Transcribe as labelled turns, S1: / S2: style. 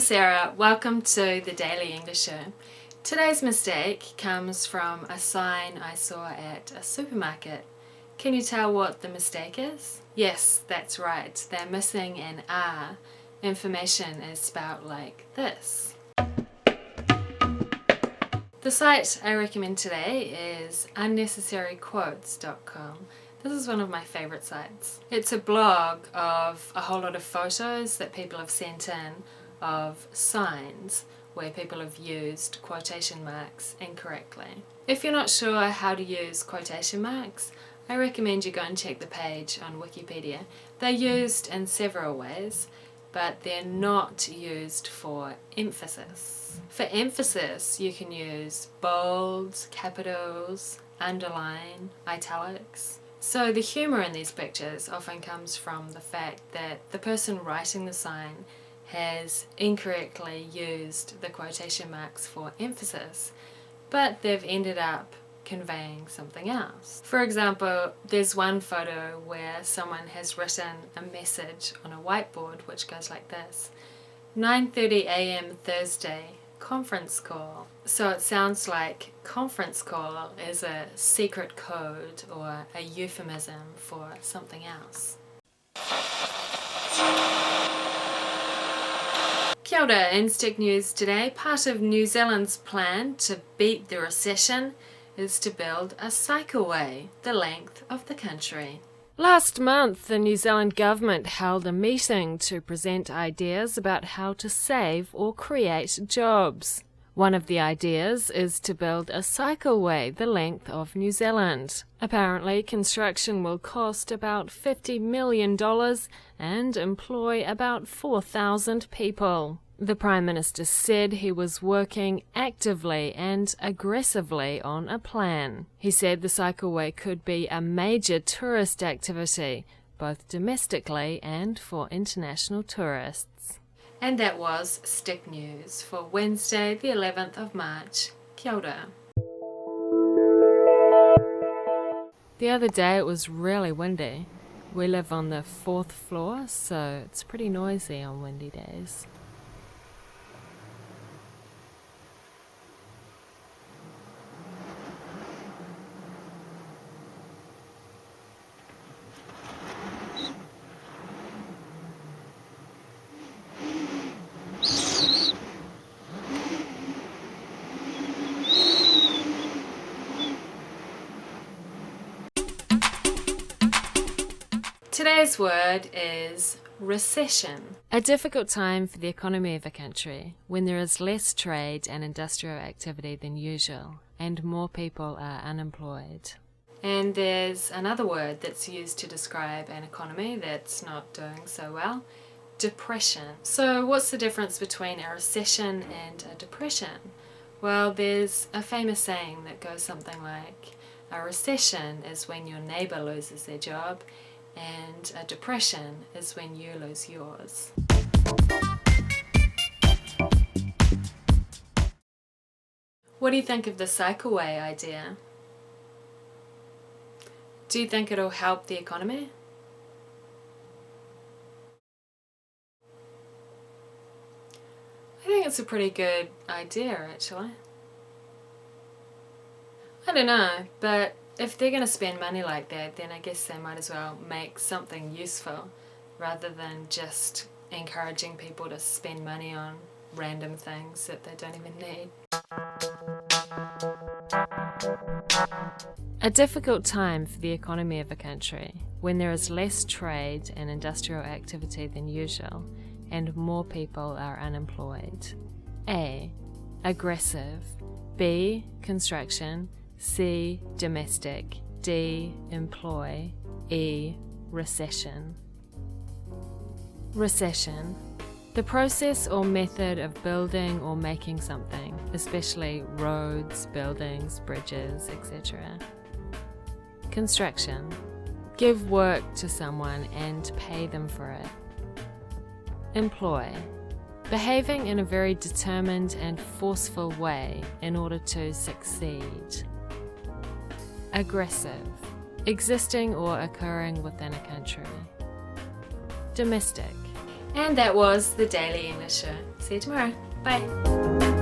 S1: Sarah, welcome to the Daily English Show. Today's mistake comes from a sign I saw at a supermarket. Can you tell what the mistake is? Yes, that's right, they're missing an R. Information is spelled like this. The site I recommend today is unnecessaryquotes.com. This is one of my favourite sites. It's a blog of a whole lot of photos that people have sent in of signs where people have used quotation marks incorrectly. If you're not sure how to use quotation marks, I recommend you go and check the page on Wikipedia. They're used in several ways, but they're not used for emphasis. For emphasis, you can use bold, capitals, underline, italics. So the humour in these pictures often comes from the fact that the person writing the sign has incorrectly used the quotation marks for emphasis, but they've ended up conveying something else. For example, there's one photo where someone has written a message on a whiteboard which goes like this: 9:30 a.m. Thursday, conference call. So it sounds like conference call is a secret code or a euphemism for something else. Kia ora, in Stick News today, part of New Zealand's plan to beat the recession is to build a cycleway the length of the country. Last month, the New Zealand government held a meeting to present ideas about how to save or create jobs. One of the ideas is to build a cycleway the length of New Zealand. Apparently, construction will cost about $50 million and employ about 4,000 people. The Prime Minister said he was working actively and aggressively on a plan. He said the cycleway could be a major tourist activity, both domestically and for international tourists. And that was Stick News for Wednesday, the 11th of March. Kia ora. The other day it was really windy. We live on the 4th floor, so it's pretty noisy on windy days. Today's word is recession. A difficult time for the economy of a country when there is less trade and industrial activity than usual and more people are unemployed. And there's another word that's used to describe an economy that's not doing so well: depression. So what's the difference between a recession and a depression? Well, there's a famous saying that goes something like, a recession is when your neighbour loses their job, and a depression is when you lose yours. What do you think of the cycleway idea? Do you think it'll help the economy? I think it's a pretty good idea, actually. I don't know, but if they're going to spend money like that, then I guess they might as well make something useful rather than just encouraging people to spend money on random things that they don't even need. A difficult time for the economy of a country when there is less trade and industrial activity than usual and more people are unemployed. A. Aggressive. B. Construction. C. Domestic. D. Employ. E. Recession. Recession. The process or method of building or making something, especially roads, buildings, bridges, etc. Construction. Give work to someone and pay them for it. Employ. Behaving in a very determined and forceful way in order to succeed. Aggressive. Existing or occurring within a country. Domestic. And that was the Daily English Show. See you tomorrow. Bye.